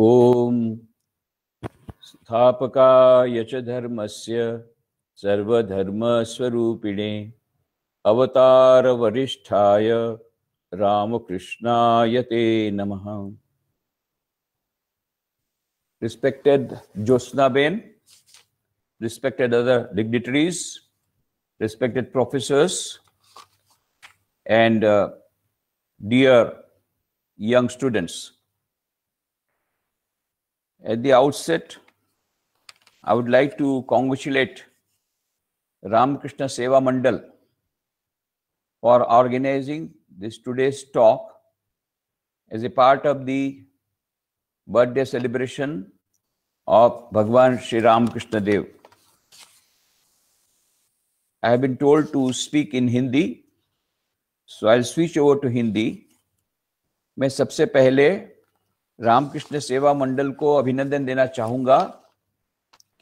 ओम स्थापकाय च धर्मस्य सर्वधर्मस्वरूपिणे अवतार वरिष्ठाय रामकृष्णाय ते नमः। Respected Josna Ben, respected other dignitaries, respected professors, and dear young students. At the outset, I would like to congratulate Ramakrishna Seva Mandal for organizing this today's talk as a part of the birthday celebration of Bhagwan Shri Ramakrishna Dev. I have been told to speak in Hindi, so I'll switch over to Hindi. मैं सबसे पहले रामकृष्ण सेवा मंडल को अभिनंदन देना चाहूंगा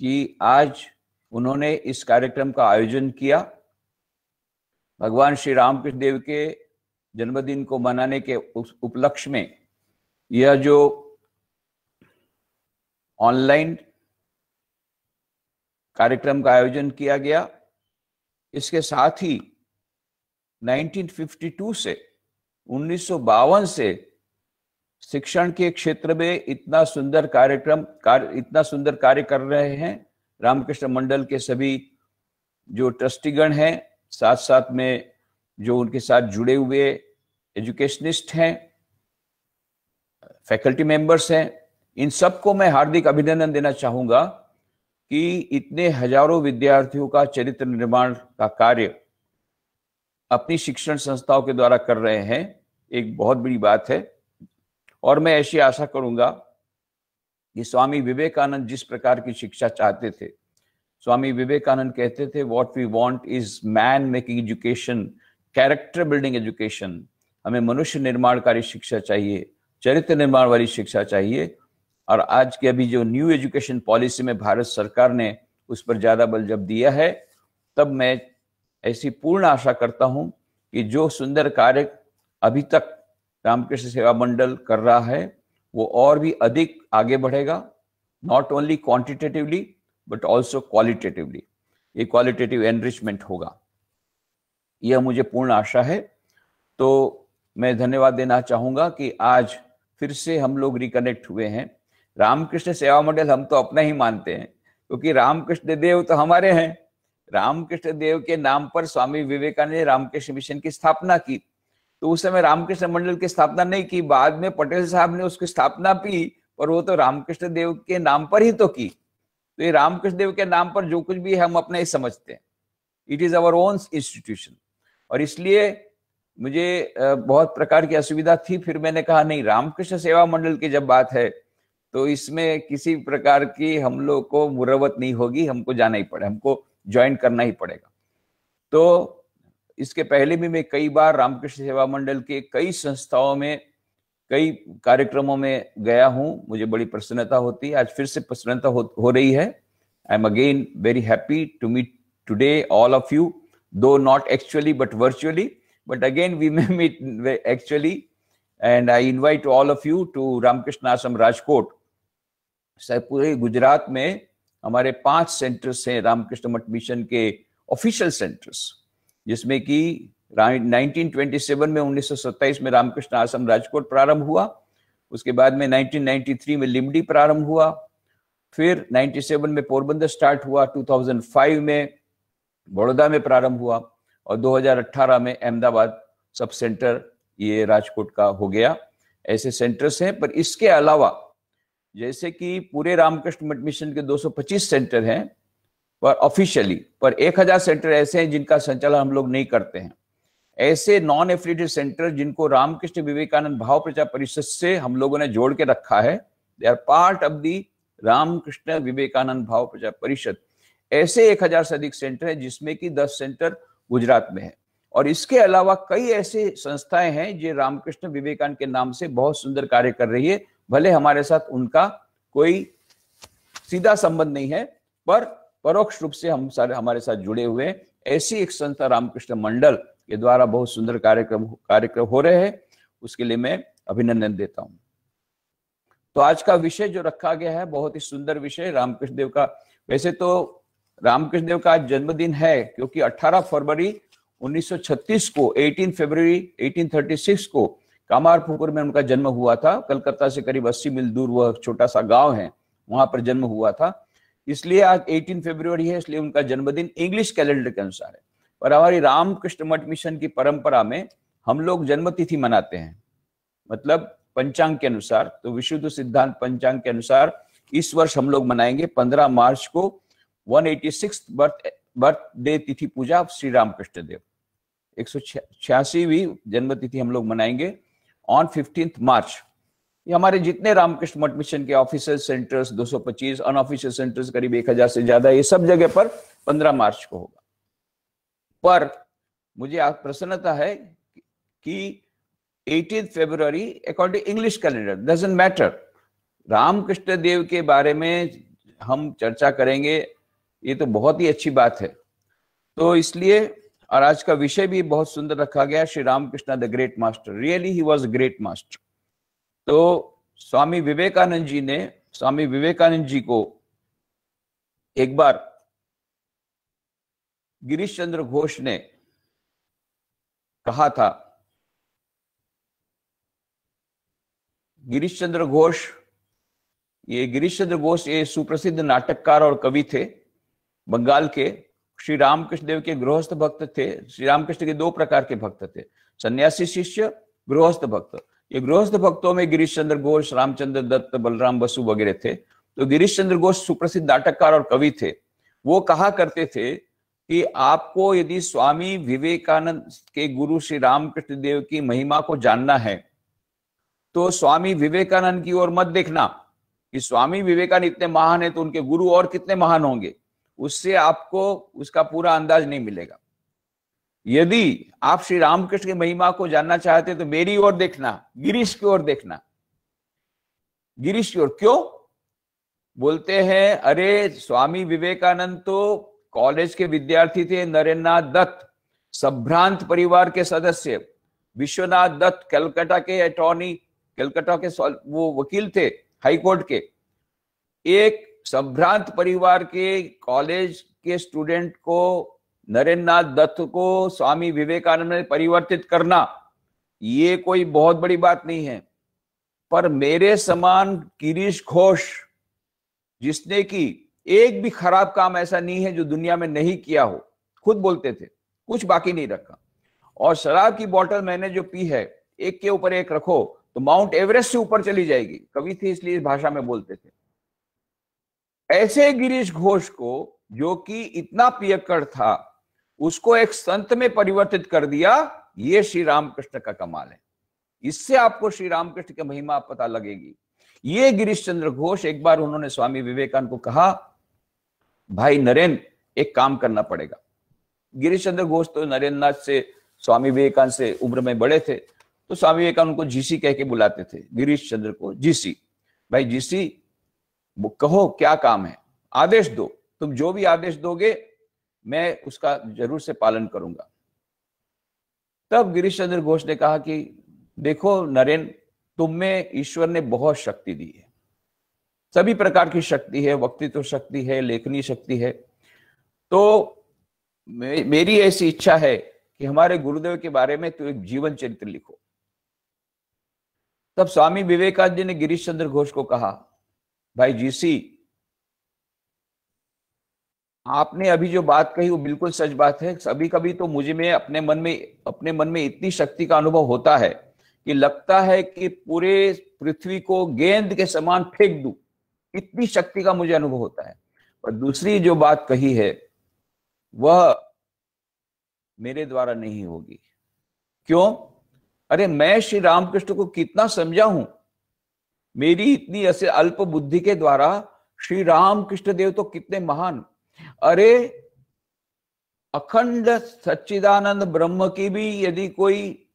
कि आज उन्होंने इस कार्यक्रम का आयोजन किया। भगवान श्री रामकृष्ण देव के जन्मदिन को मनाने के उपलक्ष्य में यह जो ऑनलाइन कार्यक्रम का आयोजन किया गया, इसके साथ ही 1952 से 1952 से शिक्षण के क्षेत्र में इतना सुंदर कार्य कर रहे हैं रामकृष्ण मंडल के सभी जो ट्रस्टीगण हैं, साथ साथ में जो उनके साथ जुड़े हुए एजुकेशनिस्ट हैं, फैकल्टी मेंबर्स हैं, इन सबको मैं हार्दिक अभिनंदन देना चाहूंगा कि इतने हजारों विद्यार्थियों का चरित्र निर्माण का कार्य अपनी शिक्षण संस्थाओं के द्वारा कर रहे हैं, एक बहुत बड़ी बात है। और मैं ऐसी आशा करूंगा कि स्वामी विवेकानंद जिस प्रकार की शिक्षा चाहते थे, स्वामी विवेकानंद कहते थे what we want is man making education, character building education. हमें मनुष्य निर्माणकारी शिक्षा चाहिए, चरित्र निर्माण वाली शिक्षा चाहिए। और आज के अभी जो न्यू एजुकेशन पॉलिसी में भारत सरकार ने उस पर ज्यादा बल जब दिया है, तब मैं ऐसी पूर्ण आशा करता हूं कि जो सुंदर कार्य अभी तक रामकृष्ण सेवा मंडल कर रहा है वो और भी अधिक आगे बढ़ेगा, not only quantitatively but also qualitatively. ये क्वालिटेटिव एनरिचमेंट होगा, यह मुझे पूर्ण आशा है। तो मैं धन्यवाद देना चाहूंगा कि आज फिर से हम लोग रिकनेक्ट हुए हैं। रामकृष्ण सेवा मंडल हम तो अपना ही मानते हैं, क्योंकि रामकृष्ण देव तो हमारे हैं। रामकृष्ण देव के नाम पर स्वामी विवेकानंद ने रामकृष्ण मिशन की स्थापना की। तो उस समय रामकृष्ण मंडल की स्थापना नहीं की, बाद में पटेल साहब ने उसकी स्थापना की, पर वो तो रामकृष्ण देव के नाम पर ही तो की। तो ये रामकृष्ण देव के नाम पर जो कुछ भी है हम अपना ही समझते हैं। It is our own institution. और इसलिए मुझे बहुत प्रकार की असुविधा थी, फिर मैंने कहा नहीं, रामकृष्ण सेवा मंडल की जब बात है तो इसमें किसी प्रकार की हम लोग को मुरवत नहीं होगी, हमको जाना ही पड़े, हमको ज्वाइन करना ही पड़ेगा। तो इसके पहले भी मैं कई बार रामकृष्ण सेवा मंडल के कई संस्थाओं में कई कार्यक्रमों में गया हूं, मुझे बड़ी प्रसन्नता होती है। आज फिर से प्रसन्नता हो रही है। I am again very happy to meet today all of you, though not actually but virtually, but again we may meet actually. And I invite all of you to Ramakrishna Ashram Rajkot. पूरे गुजरात में हमारे 5 सेंटर्स हैं रामकृष्ण मठ मिशन के official centres, जिसमें कि 1927 में 1927 में रामकृष्ण आश्रम राजकोट प्रारंभ हुआ। उसके बाद में 1993 में लिमडी प्रारंभ हुआ, फिर 97 में पोरबंदर स्टार्ट हुआ, 2005 में बड़ौदा में प्रारंभ हुआ और 2018 में अहमदाबाद सब सेंटर ये राजकोट का हो गया। ऐसे सेंटर्स हैं। पर इसके अलावा जैसे कि पूरे रामकृष्ण मठ मिशन के 225 सेंटर हैं पर ऑफिशियली, पर 1000 सेंटर ऐसे हैं जिनका संचालन हम लोग नहीं करते हैं। ऐसे नॉन एफिलिएटेड सेंटर जिनको रामकृष्ण विवेकानंद भाव प्रचार परिषद से हम लोगों ने जोड़ के रखा है, they are part of the Ramakrishna Vivekananda Bhav Prachar परिषद। ऐसे 1000 से अधिक सेंटर है, जिसमें कि 10 सेंटर गुजरात में है। और इसके अलावा कई ऐसे संस्थाएं हैं जो रामकृष्ण विवेकानंद के नाम से बहुत सुंदर कार्य कर रही है। भले हमारे साथ उनका कोई सीधा संबंध नहीं है, पर परोक्ष रूप से हम सारे हमारे साथ जुड़े हुए ऐसी एक संस्था रामकृष्ण मंडल के द्वारा बहुत सुंदर कार्यक्रम हो रहे हैं। उसके लिए मैं अभिनंदन देता हूं। तो आज का विषय जो रखा गया है बहुत ही सुंदर विषय, रामकृष्ण देव का। वैसे तो रामकृष्ण देव का आज जन्मदिन है, क्योंकि 18 फरवरी 1936 को 18 फरवरी 1836 को कामारपुकुर में उनका जन्म हुआ था। कलकत्ता से करीब 80 मील दूर वह छोटा सा गांव है, वहां पर जन्म हुआ था। इसलिए आज 18 फरवरी है, इसलिए उनका जन्मदिन इंग्लिश कैलेंडर के अनुसार है। पर हमारी रामकृष्ण मठ मिशन की परंपरा में हम लोग जन्म तिथि मनाते हैं, मतलब पंचांग के अनुसार। तो विशुद्ध सिद्धांत पंचांग के अनुसार इस वर्ष हम लोग मनाएंगे 15 मार्च को 186 बर्थडे तिथि पूजा श्री रामकृष्ण देव। 186वीं जन्म तिथि हम लोग मनाएंगे ऑन 15 मार्च। ये हमारे जितने रामकृष्ण मठ मिशन के ऑफिशियल सेंटर्स 225, अनऑफिशियल सेंटर्स करीब 1000 से ज्यादा, ये सब जगह पर 15 मार्च को होगा। पर मुझे आज प्रसन्नता है कि 18 फरवरी according English calendar, doesn't matter. Ramakrishna Dev के बारे में हम चर्चा करेंगे, ये तो बहुत ही अच्छी बात है। तो इसलिए, और आज का विषय भी बहुत सुंदर रखा गया, Shri Ramakrishna the great master. Really he was great master. तो स्वामी विवेकानंद जी को एक बार गिरीश चंद्र घोष ने कहा था, गिरीश चंद्र घोष ये सुप्रसिद्ध नाटककार और कवि थे बंगाल के। श्री रामकृष्ण देव के गृहस्थ भक्त थे। श्री रामकृष्ण के 2 प्रकार के भक्त थे, सन्यासी शिष्य, गृहस्थ भक्त। ये गृहस्थ भक्तों में गिरीश चंद्र घोष, रामचंद्र दत्त, बलराम बसु वगैरह थे। तो गिरीश चंद्र घोष सुप्रसिद्ध नाटककार और कवि थे। वो कहा करते थे कि आपको यदि स्वामी विवेकानंद के गुरु श्री रामकृष्ण देव की महिमा को जानना है तो स्वामी विवेकानंद की ओर मत देखना कि स्वामी विवेकानंद इतने महान है तो उनके गुरु और कितने महान होंगे, उससे आपको उसका पूरा अंदाज नहीं मिलेगा। यदि आप श्री रामकृष्ण की महिमा को जानना चाहते तो मेरी ओर देखना, गिरीश की ओर देखना। गिरीश की ओर क्यों? बोलते हैं, अरे स्वामी विवेकानंद तो कॉलेज के विद्यार्थी थे, नरेंद्रनाथ दत्त संभ्रांत परिवार के सदस्य, विश्वनाथ दत्त कलकत्ता के अटॉर्नी, कलकत्ता के वो वकील थे हाई कोर्ट के। एक संभ्रांत परिवार के कॉलेज के स्टूडेंट को, नरेंद्रनाथ दत्त को स्वामी विवेकानंद ने परिवर्तित करना, ये कोई बहुत बड़ी बात नहीं है। पर मेरे समान गिरीश घोष, जिसने की एक भी खराब काम ऐसा नहीं है जो दुनिया में नहीं किया हो, खुद बोलते थे, कुछ बाकी नहीं रखा। और शराब की बोतल मैंने जो पी है, एक के ऊपर एक रखो तो माउंट एवरेस्ट से ऊपर चली जाएगी। कवि थे इसलिए इस भाषा में बोलते थे। ऐसे गिरीश घोष को, जो कि इतना पियक्कड़ था, उसको एक संत में परिवर्तित कर दिया। ये श्री रामकृष्ण का कमाल है। इससे आपको श्री रामकृष्ण की महिमा पता लगेगी। ये गिरीश चंद्र घोष, एक बार उन्होंने स्वामी विवेकानंद को कहा, भाई नरेंद्र, एक काम करना पड़ेगा। गिरीश चंद्र घोष तो नरेंद्रनाथ से, स्वामी विवेकानंद से उम्र में बड़े थे, तो स्वामी विवेकानंद उनको जीसी कह के बुलाते थे। गिरीश चंद्र को जीसी, भाई जीसी कहो क्या काम है, आदेश दो, तुम जो भी आदेश दोगे मैं उसका जरूर से पालन करूंगा। तब गिरीश चंद्र घोष ने कहा कि देखो नरेंद्र, तुम में ईश्वर ने बहुत शक्ति दी है, सभी प्रकार की शक्ति है, वक्तृत्व शक्ति है, लेखनी शक्ति है। तो मेरी ऐसी इच्छा है कि हमारे गुरुदेव के बारे में तो एक जीवन चरित्र लिखो। तब स्वामी विवेकानंद जी ने गिरीश चंद्र घोष को कहा, भाई जीसी, आपने अभी जो बात कही वो बिल्कुल सच बात है। कभी कभी तो मुझे में अपने मन में इतनी शक्ति का अनुभव होता है कि लगता है कि पूरे पृथ्वी को गेंद के समान फेंक दूं, इतनी शक्ति का मुझे अनुभव होता है। पर दूसरी जो बात कही है वह मेरे द्वारा नहीं होगी। क्यों? अरे मैं श्री रामकृष्ण को कितना समझा हूं, मेरी इतनी ऐसे अल्प बुद्धि के द्वारा श्री रामकृष्ण देव तो कितने महान। अरे अखंड सच्चिदानंद ब्रह्म की भी यदि कोई,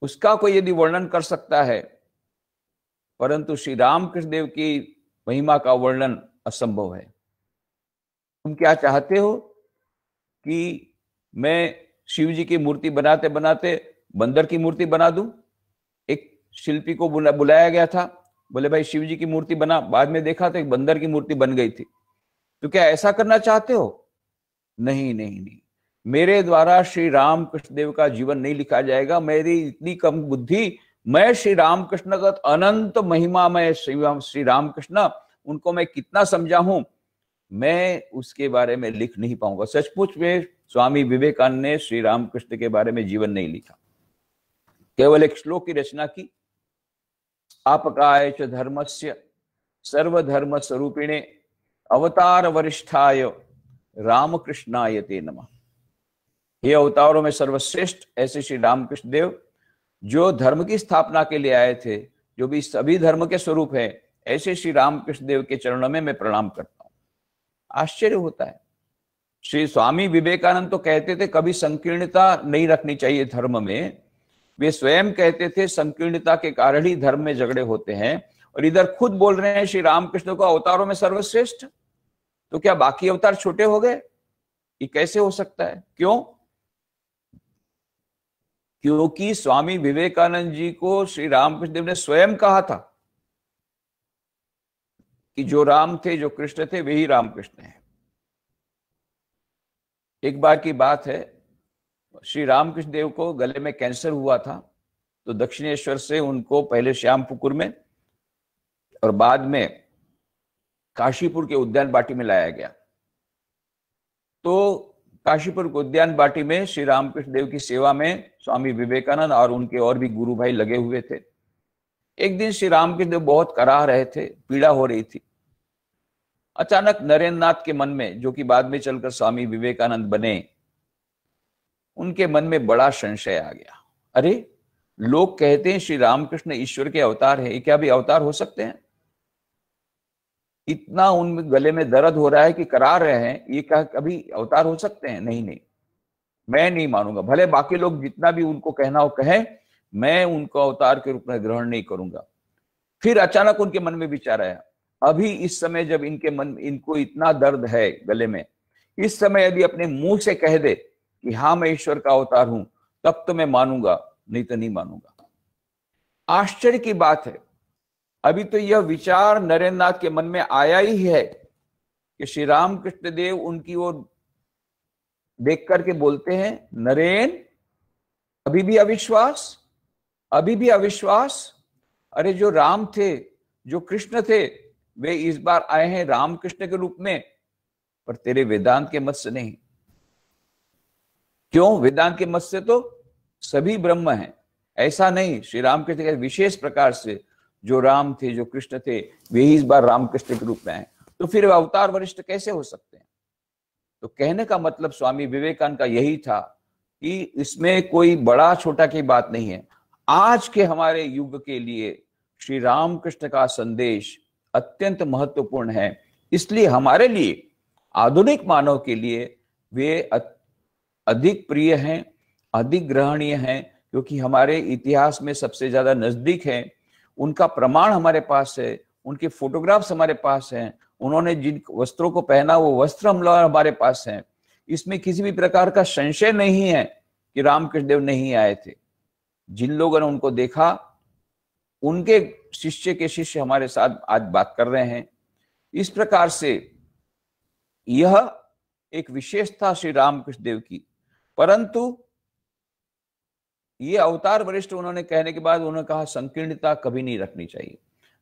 उसका कोई यदि वर्णन कर सकता है, परंतु श्री रामकृष्ण देव की महिमा का वर्णन असंभव है। तुम क्या चाहते हो कि मैं शिव जी की मूर्ति बनाते बनाते बंदर की मूर्ति बना दूं? एक शिल्पी को बुलाया गया था, बोले भाई शिव जी की मूर्ति बना, बाद में देखा तो एक बंदर की मूर्ति बन गई थी। तो क्या ऐसा करना चाहते हो? नहीं नहीं नहीं, मेरे द्वारा श्री राम कृष्ण देव का जीवन नहीं लिखा जाएगा। मेरी इतनी कम बुद्धि, मैं श्री रामकृष्ण का अनंत महिमा में श्री रामकृष्ण, उनको मैं कितना समझा हूं, मैं उसके बारे में लिख नहीं पाऊंगा। सचमुच में स्वामी विवेकानंद ने श्री रामकृष्ण के बारे में जीवन नहीं लिखा, केवल एक श्लोक की रचना की, आपकाय च धर्मस्य सर्वधर्म स्वरूपिणे अवतार वरिष्ठाय रामकृष्णाय ते नमः। ये अवतारों में सर्वश्रेष्ठ ऐसे श्री रामकृष्ण देव जो धर्म की स्थापना के लिए आए थे, जो भी सभी धर्म के स्वरूप है, ऐसे श्री रामकृष्ण देव के चरणों में मैं प्रणाम करता हूं। आश्चर्य होता है, श्री स्वामी विवेकानंद तो कहते थे कभी संकीर्णता नहीं रखनी चाहिए धर्म में। वे स्वयं कहते थे संकीर्णता के कारण ही धर्म में झगड़े होते हैं, और इधर खुद बोल रहे हैं श्री रामकृष्ण को अवतारों में सर्वश्रेष्ठ। तो क्या बाकी अवतार छोटे हो गए? ये कैसे हो सकता है? क्यों? क्योंकि स्वामी विवेकानंद जी को श्री रामकृष्ण देव ने स्वयं कहा था कि जो राम थे, जो कृष्ण थे, वे ही रामकृष्ण हैं। एक बार की बात है, श्री रामकृष्ण देव को गले में कैंसर हुआ था, तो दक्षिणेश्वर से उनको पहले श्यामपुकुर में और बाद में काशीपुर के उद्यान बाटी में लाया गया। तो काशीपुर के उद्यान बाटी में श्री रामकृष्ण देव की सेवा में स्वामी विवेकानंद और उनके और भी गुरु भाई लगे हुए थे। एक दिन श्री रामकृष्ण देव बहुत कराह रहे थे, पीड़ा हो रही थी। अचानक नरेंद्र नाथ के मन में, जो कि बाद में चलकर स्वामी विवेकानंद बने, उनके मन में बड़ा संशय आ गया। अरे, लोग कहते हैं श्री रामकृष्ण ईश्वर के अवतार है, ये क्या भी अवतार हो सकते हैं? इतना उन गले में दर्द हो रहा है कि करा रहे हैं, ये क्या कभी अवतार हो सकते हैं? नहीं नहीं, मैं नहीं मानूंगा। भले बाकी लोग जितना भी उनको कहना हो कहें, मैं उनको अवतार के रूप में ग्रहण नहीं करूंगा। फिर अचानक उनके मन में विचार आया, अभी इस समय जब इनको इतना दर्द है गले में, इस समय यदि अपने मुंह से कह दे कि हाँ मैं ईश्वर का अवतार हूं, तब तो मैं मानूंगा, नहीं तो नहीं मानूंगा। आश्चर्य की बात है, अभी तो यह विचार नरेंद्र नाथ के मन में आया ही है कि श्री रामकृष्ण देव उनकी ओर देख करके बोलते हैं, नरेन अभी भी अविश्वास, अभी भी अविश्वास। अरे, जो राम थे, जो कृष्ण थे, वे इस बार आए हैं रामकृष्ण के रूप में, पर तेरे वेदांत के मत से नहीं। क्यों? वेदांत के मत से तो सभी ब्रह्म हैं, ऐसा नहीं। श्री रामकृष्ण के विशेष प्रकार से जो राम थे, जो कृष्ण थे, वे ही इस बार रामकृष्ण के रूप में आए। तो फिर अवतार वरिष्ठ कैसे हो सकते हैं? तो कहने का मतलब स्वामी विवेकानंद का यही था कि इसमें कोई बड़ा छोटा की बात नहीं है। आज के हमारे युग के लिए श्री रामकृष्ण का संदेश अत्यंत महत्वपूर्ण है, इसलिए हमारे लिए, आधुनिक मानव के लिए वे अधिक प्रिय हैं, अधिक ग्रहणीय हैं, क्योंकि हमारे इतिहास में सबसे ज्यादा नजदीक हैं। उनका प्रमाण हमारे पास है, उनके फोटोग्राफ्स हमारे पास हैं, उन्होंने जिन वस्त्रों को पहना वो वस्त्र हमारे पास हैं। इसमें किसी भी प्रकार का संशय नहीं है कि रामकृष्ण देव नहीं आए थे। जिन लोगों ने उनको देखा, उनके शिष्य के शिष्य हमारे साथ आज बात कर रहे हैं। इस प्रकार से यह एक विशेषता श्री रामकृष्ण देव की। परंतु ये अवतार वरिष्ठ उन्होंने कहने के बाद उन्होंने कहा संकीर्णता कभी नहीं रखनी चाहिए।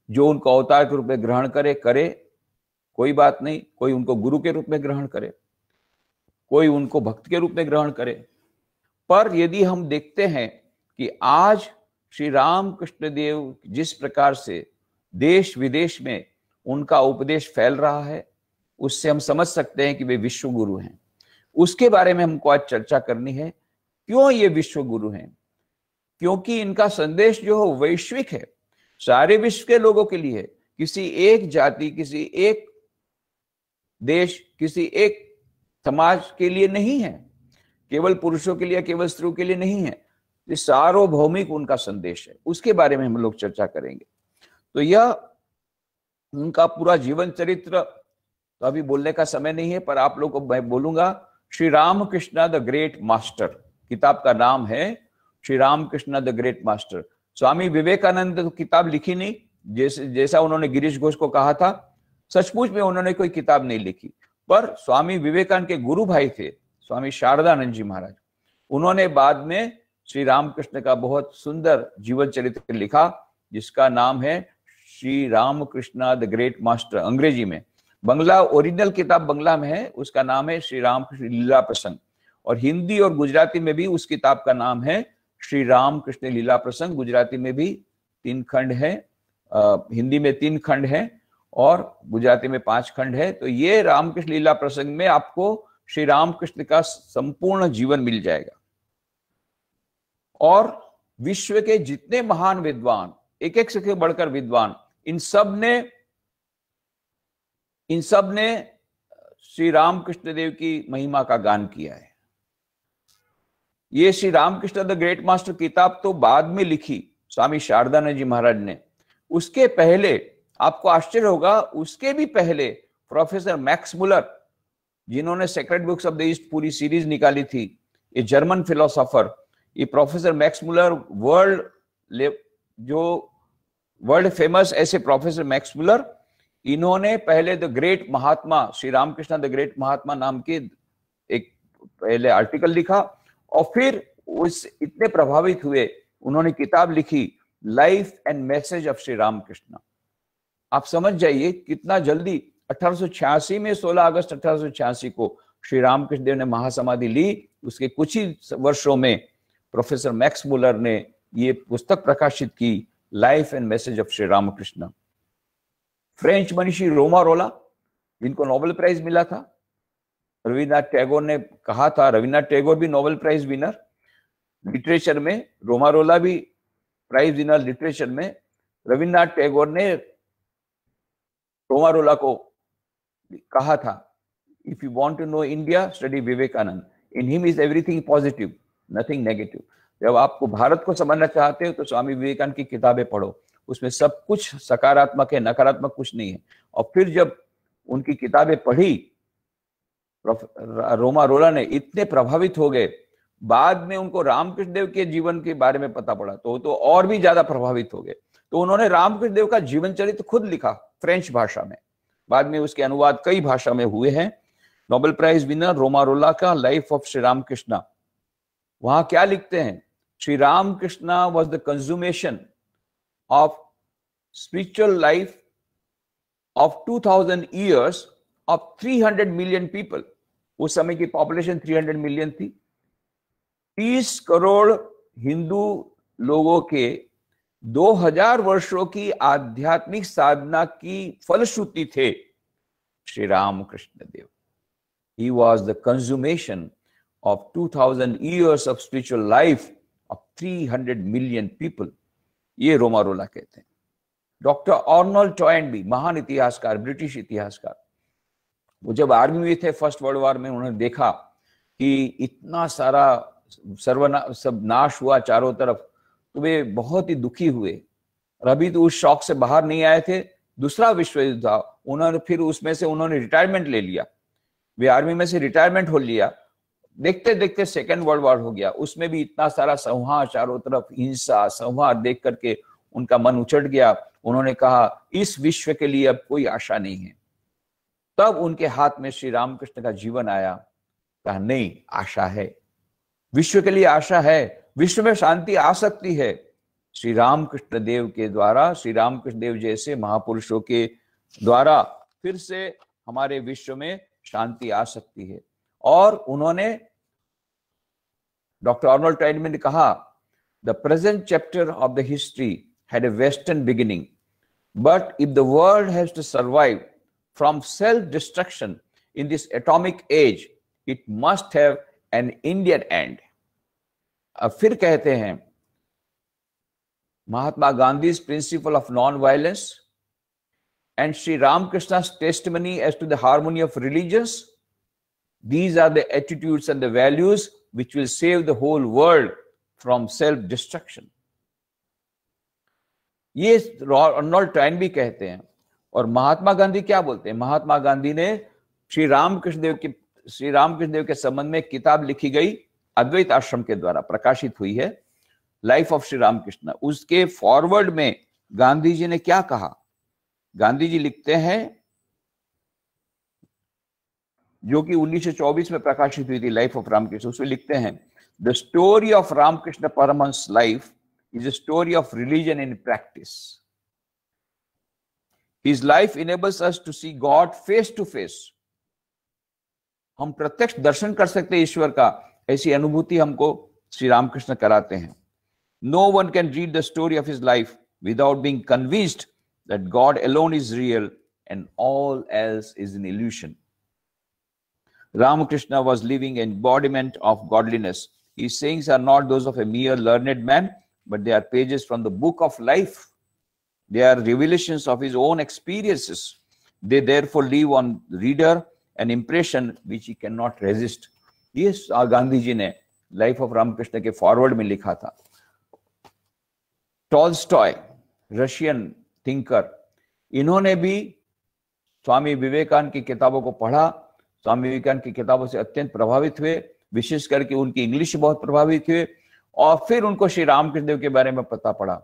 जो उनको अवतार के रूप में ग्रहण करे करे, कोई बात नहीं। कोई उनको गुरु के रूप में ग्रहण करे, कोई उनको भक्त के रूप में ग्रहण करे। पर यदि हम देखते हैं कि आज श्री रामकृष्ण देव जिस प्रकार से देश विदेश में उनका उपदेश फैल रहा है, उससे हम समझ सकते हैं कि वे विश्व गुरु हैं। उसके बारे में हमको आज चर्चा करनी है। क्यों ये विश्व गुरु हैं? क्योंकि इनका संदेश जो है वैश्विक है, सारे विश्व के लोगों के लिए है। किसी एक जाति, किसी एक देश, किसी एक समाज के लिए नहीं है, केवल पुरुषों के लिए, केवल स्त्रियों के लिए नहीं है। ये सार्वभौमिक उनका संदेश है, उसके बारे में हम लोग चर्चा करेंगे। तो यह उनका पूरा जीवन चरित्र तो अभी बोलने का समय नहीं है, पर आप लोग को मैं बोलूंगा। Shri Ramakrishna the great master किताब का नाम है, Shri Ramakrishna the great master. Swami Vivekananda तो किताब लिखी नहीं, जैसा उन्होंने गिरीश घोष को कहा था, सचमुच में उन्होंने कोई किताब नहीं लिखी, पर स्वामी विवेकानंद के गुरु भाई थे स्वामी शारदानंद जी महाराज, उन्होंने बाद में श्री रामकृष्ण का बहुत सुंदर जीवन चरित्र लिखा, जिसका नाम है Shri Ramakrishna the great master. अंग्रेजी में, बंगला ओरिजिनल किताब बंगला में है, उसका नाम है श्री रामकृष्ण लीला प्रसंग, और हिंदी और गुजराती में भी उस किताब का नाम है श्री रामकृष्ण लीला प्रसंग। गुजराती में भी 3 खंड है, हिंदी में 3 खंड है और गुजराती में 5 खंड है। तो ये रामकृष्ण लीला प्रसंग में आपको श्री रामकृष्ण का संपूर्ण जीवन मिल जाएगा। और विश्व के जितने महान विद्वान, एक से बढ़कर विद्वान, इन सब ने श्री रामकृष्ण देव की महिमा का गान किया है। ये Shri Ramakrishna the great master किताब तो बाद में लिखी स्वामी शारदानंद जी महाराज ने। उसके पहले आपको आश्चर्य होगा, उसके भी पहले प्रोफेसर मैक्स मुलर, जिन्होंने sacred books of the east पूरी सीरीज निकाली थी, ये जर्मन फिलोसोफर, ये professor Max Muller world famous ऐसे प्रोफेसर मैक्स मुलर, इन्होंने पहले the great Mahatma, Shri Ramakrishna the great Mahatma नाम के एक पहले आर्टिकल लिखा, और फिर उस इतने प्रभावित हुए, उन्होंने किताब लिखी life and message of Shri Ramakrishna. आप समझ जाइए कितना जल्दी 1886 में 16 अगस्त 1886 को श्री रामकृष्ण देव ने महासमाधि ली। उसके कुछ ही वर्षों में प्रोफेसर मैक्स मुलर ने ये पुस्तक प्रकाशित की, life and message of Shri Ramakrishna. French मनीषी रोमा रोला, जिनको नोबेल प्राइज मिला था, रविन्द्रनाथ टैगोर ने कहा था, रविन्द्रनाथ टैगोर भी नोबेल प्राइज विनर लिटरेचर में, रोमा रोला भी प्राइज विनर लिटरेचर में। रविन्द्रनाथ टैगोर ने रोमा रोला को कहा था, if you want to know India study Vivekananda, in him is everything positive nothing negative. जब आपको भारत को समझना चाहते हो तो स्वामी विवेकानंद की किताबें पढ़ो, उसमें सब कुछ सकारात्मक है, नकारात्मक कुछ नहीं है। और फिर जब उनकी किताबें पढ़ी, रोमा रोला ने इतने प्रभावित हो गए, बाद में उनको रामकृष्ण देव के जीवन के बारे में पता पड़ा तो और भी ज्यादा प्रभावित हो गए। तो उन्होंने रामकृष्ण देव का जीवन चरित्र खुद लिखा फ्रेंच भाषा में, बाद में उसके अनुवाद कई भाषा में हुए हैं। नोबेल प्राइज विनर रोमा रोला का लाइफ ऑफ श्री रामकृष्ण, वहां क्या लिखते हैं, Shri Ramakrishna was the consummation of spiritual life of 2000 years of 300 million people. उस समय की पॉपुलेशन 300 मिलियन थी। 30 करोड़ हिंदू लोगों के 2000 वर्षों की आध्यात्मिक साधना की फलश्रुति थे श्री रामकृष्ण देव। He was the consummation of 2000 years of spiritual life of 300 million people. ये रोमा रोला कहते हैं। डॉक्टर आर्नोल्ड टॉयनबी, महान इतिहासकार, ब्रिटिश इतिहासकार, वो जब आर्मी में थे फर्स्ट वर्ल्ड वॉर में, उन्होंने देखा कि इतना सारा सब नाश हुआ चारों तरफ, तो वे बहुत ही दुखी हुए। और अभी तो उस शौक से बाहर नहीं आए थे, दूसरा विश्व युद्ध था, उन्होंने फिर उसमें से उन्होंने रिटायरमेंट ले लिया, वे आर्मी में से रिटायरमेंट हो लिया। देखते देखते सेकेंड वर्ल्ड वॉर हो गया, उसमें भी इतना सारा संहार, चारों तरफ हिंसा संहार देख करके उनका मन उचट गया। उन्होंने कहा इस विश्व के लिए अब कोई आशा नहीं है। तब उनके हाथ में श्री रामकृष्ण का जीवन आया, कहा नहीं, आशा है, विश्व के लिए आशा है, विश्व में शांति आ सकती है श्री रामकृष्ण देव के द्वारा, श्री रामकृष्ण देव जैसे महापुरुषों के द्वारा फिर से हमारे विश्व में शांति आ सकती है। और उन्होंने, डॉक्टर आर्नोल्ड टॉयनबी ने कहा, the present chapter of the history had a western beginning, but if the world has to survive from self-destruction in this atomic age, it must have an Indian end. अब फिर कहते हैं, महात्मा Gandhi's principle of non-violence and Sri Ramakrishna's testimony as to the harmony of religions, these are the attitudes and the values which will save the whole world from self-destruction. ये Arnold Toynbee कहते हैं। और महात्मा गांधी क्या बोलते हैं? महात्मा गांधी ने श्री रामकृष्ण देव के संबंध में किताब लिखी गई, अद्वैत आश्रम के द्वारा प्रकाशित हुई है, लाइफ ऑफ श्री रामकृष्ण। उसके फॉरवर्ड में गांधी जी ने क्या कहा? गांधी जी लिखते हैं, जो कि 1924 में प्रकाशित हुई थी, लाइफ ऑफ रामकृष्ण, उसमें लिखते हैं, the story of Ramakrishna Paramahamsa life is a story of religion in practice. His life enables us to see god face to face. हम प्रत्यक्ष दर्शन कर सकते हैं ईश्वर का, ऐसी अनुभूति हमको श्री रामकृष्ण कराते हैं. No one can read the story of his life without being convinced that God alone is real and all else is an illusion. Ramakrishna was living an embodiment of godliness. His sayings are not those of a mere learned man, but they are pages from the book of life. They are revelations of his own experiences. They therefore leave on the reader an impression which he cannot resist. ये गांधी जी ने life of Ramakrishna के forward में लिखा था. Tolstoy, Russian thinker, इन्होंने भी स्वामी विवेकानंद की किताबों को पढ़ा. स्वामी विवेकानंद की किताबों से अत्यंत प्रभावित हुए, विशेष करके उनकी इंग्लिश बहुत प्रभावित हुए, और फिर उनको श्री रामकृष्ण देव के बारे में पता पड़ा.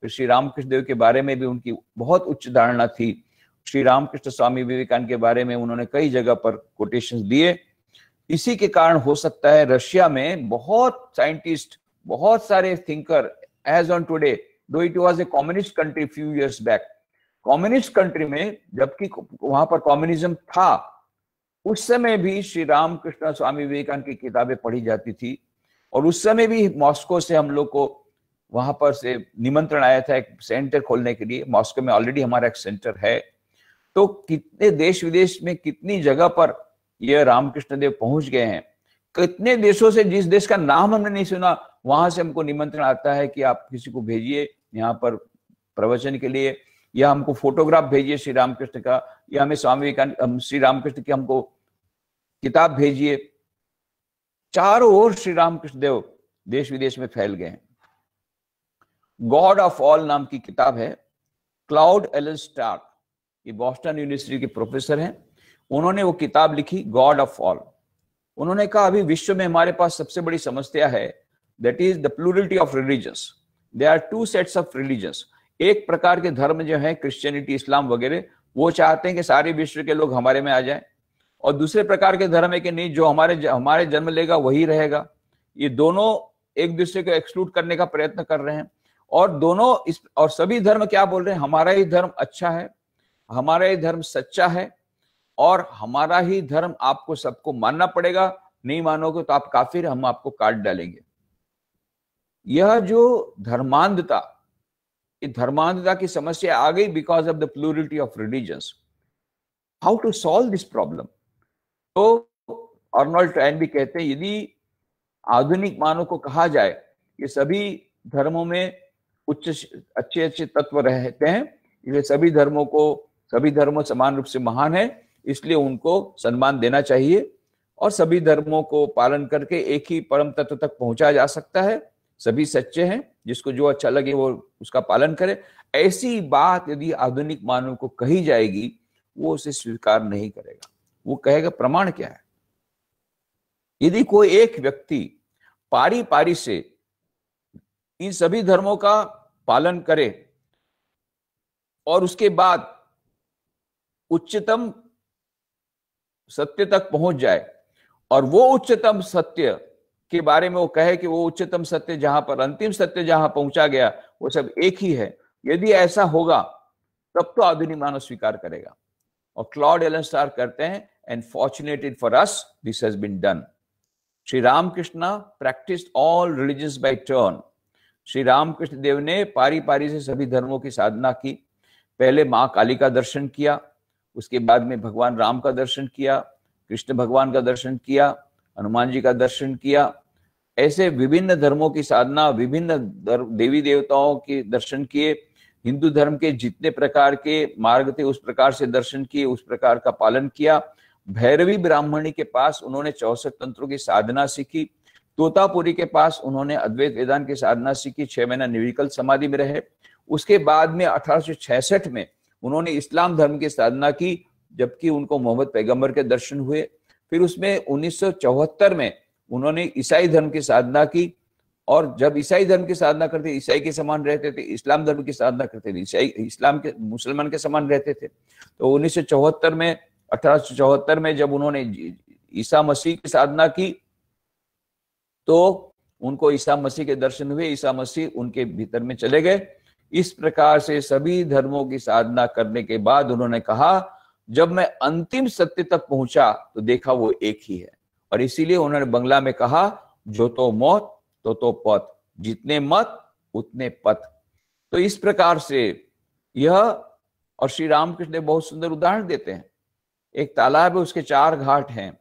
फिर श्री रामकृष्ण देव के बारे में भी उनकी बहुत उच्च धारणा थी. श्री रामकृष्ण स्वामी विवेकानंद के बारे में उन्होंने कई जगह पर कोटेशंस दिए. इसी के कारण हो सकता है रशिया में बहुत साइंटिस्ट, बहुत सारे thinker, as on today, though it was a communist country few years back, communist country में, जबकि वहां पर कम्युनिज्म था, उस समय भी श्री रामकृष्ण स्वामी विवेकानंद की किताबें पढ़ी जाती थी. और उस समय भी मॉस्को से हम लोग को वहां पर से निमंत्रण आया था एक सेंटर खोलने के लिए. मॉस्को में ऑलरेडी हमारा एक सेंटर है. तो कितने देश विदेश में, कितनी जगह पर यह रामकृष्ण देव पहुंच गए हैं. कितने देशों से, जिस देश का नाम हमने नहीं सुना, वहां से हमको निमंत्रण आता है कि आप किसी को भेजिए यहाँ पर प्रवचन के लिए, या हमको फोटोग्राफ भेजिए श्री रामकृष्ण का, या हमें स्वामी विवेकानंद, श्री रामकृष्ण की हमको किताब भेजिए. चारों ओर श्री रामकृष्ण देव देश विदेश में फैल गए हैं. गॉड ऑफ ऑल नाम की किताब है. क्लाउड एलन स्टार्क, ये बॉस्टन यूनिवर्सिटी के प्रोफेसर हैं, उन्होंने वो किताब लिखी, गॉड ऑफ ऑल. उन्होंने कहा, अभी विश्व में हमारे पास सबसे बड़ी समस्या है, that is the plurality of religions. There are two sets of religions. एक प्रकार के धर्म जो है, क्रिश्चियनिटी, इस्लाम वगैरह, वो चाहते हैं कि सारे विश्व के लोग हमारे में आ जाएं. और दूसरे प्रकार के धर्म है कि नहीं, जो हमारे जन्म लेगा वही रहेगा. ये दोनों एक दूसरे को एक्सक्लूड करने का प्रयत्न कर रहे हैं. और दोनों और सभी धर्म क्या बोल रहे हैं, हमारा ही धर्म अच्छा है, हमारा ही धर्म सच्चा है, और हमारा ही धर्म आपको सबको मानना पड़ेगा, नहीं मानोगे तो आप काफिर, हम आपको काट डालेंगे. यह जो धर्मांधता, ये धर्मांधता की समस्या आ गई because of the plurality of religions. How to solve this problem? तो अर्नोल्ड टॉयन भी कहते हैं, यदि आधुनिक मानव को कहा जाए कि सभी धर्मों में अच्छे अच्छे तत्व रहते हैं, इसलिए सभी धर्मों समान रूप से महान है, इसलिए उनको सम्मान देना चाहिए, और सभी धर्मों को पालन करके एक ही परम तत्व तक पहुंचा जा सकता है, सभी सच्चे हैं, जिसको जो अच्छा लगे वो उसका पालन करे. ऐसी बात यदि आधुनिक मानव को कही जाएगी, वो उसे स्वीकार नहीं करेगा. वो कहेगा, प्रमाण क्या है? यदि कोई एक व्यक्ति पारी पारी से इन सभी धर्मों का पालन करे और उसके बाद उच्चतम सत्य तक पहुंच जाए, और वो उच्चतम सत्य के बारे में वो कहे कि वो उच्चतम सत्य जहां पर, अंतिम सत्य जहां पहुंचा गया, वो सब एक ही है, यदि ऐसा होगा तब तो आधुनिक मानव स्वीकार करेगा. और क्लॉड एलन स्टार्क कहते हैं, and fortunately for us this has been done. Shri Ramakrishna practised all religions by turn. Shri Ramakrishna Dev ने पारी पारी से सभी धर्मों की साधना की. पहले माँ काली का दर्शन किया, उसके बाद में भगवान राम का दर्शन किया, कृष्ण भगवान का दर्शन किया, हनुमान जी का दर्शन किया. ऐसे विभिन्न धर्मों की साधना, विभिन्न देवी देवताओं के दर्शन किए, हिंदू धर्म के जितने प्रकार के मार्ग थे उस प्रकार से दर्शन किए, उस प्रकार का पालन किया. भैरवी ब्राह्मणी के पास उन्होंने 64 तंत्रों की साधना सीखी. तोतापुरी के पास उन्होंने अद्वैत वेदांत की साधना सीखी, 6 महीना निर्विकल्प समाधि में रहे. उसके बाद में 1866 में उन्होंने इस्लाम धर्म की साधना की, जबकि उनको मोहम्मद पैगंबर के दर्शन हुए. फिर उसमें 1974 में उन्होंने ईसाई धर्म की साधना की, और जब ईसाई धर्म की साधना करते, ईसाई के समान रहते थे, इस्लाम धर्म की साधना करते थे, ईसाई इस्लाम के मुसलमान के समान रहते थे। तो 1974 में 1874 में जब उन्होंने ईसा मसीह की साधना की तो उनको ईसा मसीह के दर्शन हुए, ईसा मसीह उनके भीतर में चले गए। इस प्रकार से सभी धर्मों की साधना करने के बाद उन्होंने कहा, जब मैं अंतिम सत्य तक पहुंचा तो देखा वो एक ही है। और इसीलिए उन्होंने बंगला में कहा, जो तो मौत तो पथ, जितने मत उतने पथ। तो इस प्रकार से यह, और श्री रामकृष्ण ने बहुत सुंदर उदाहरण देते हैं। एक तालाब है, उसके 4 घाट हैं।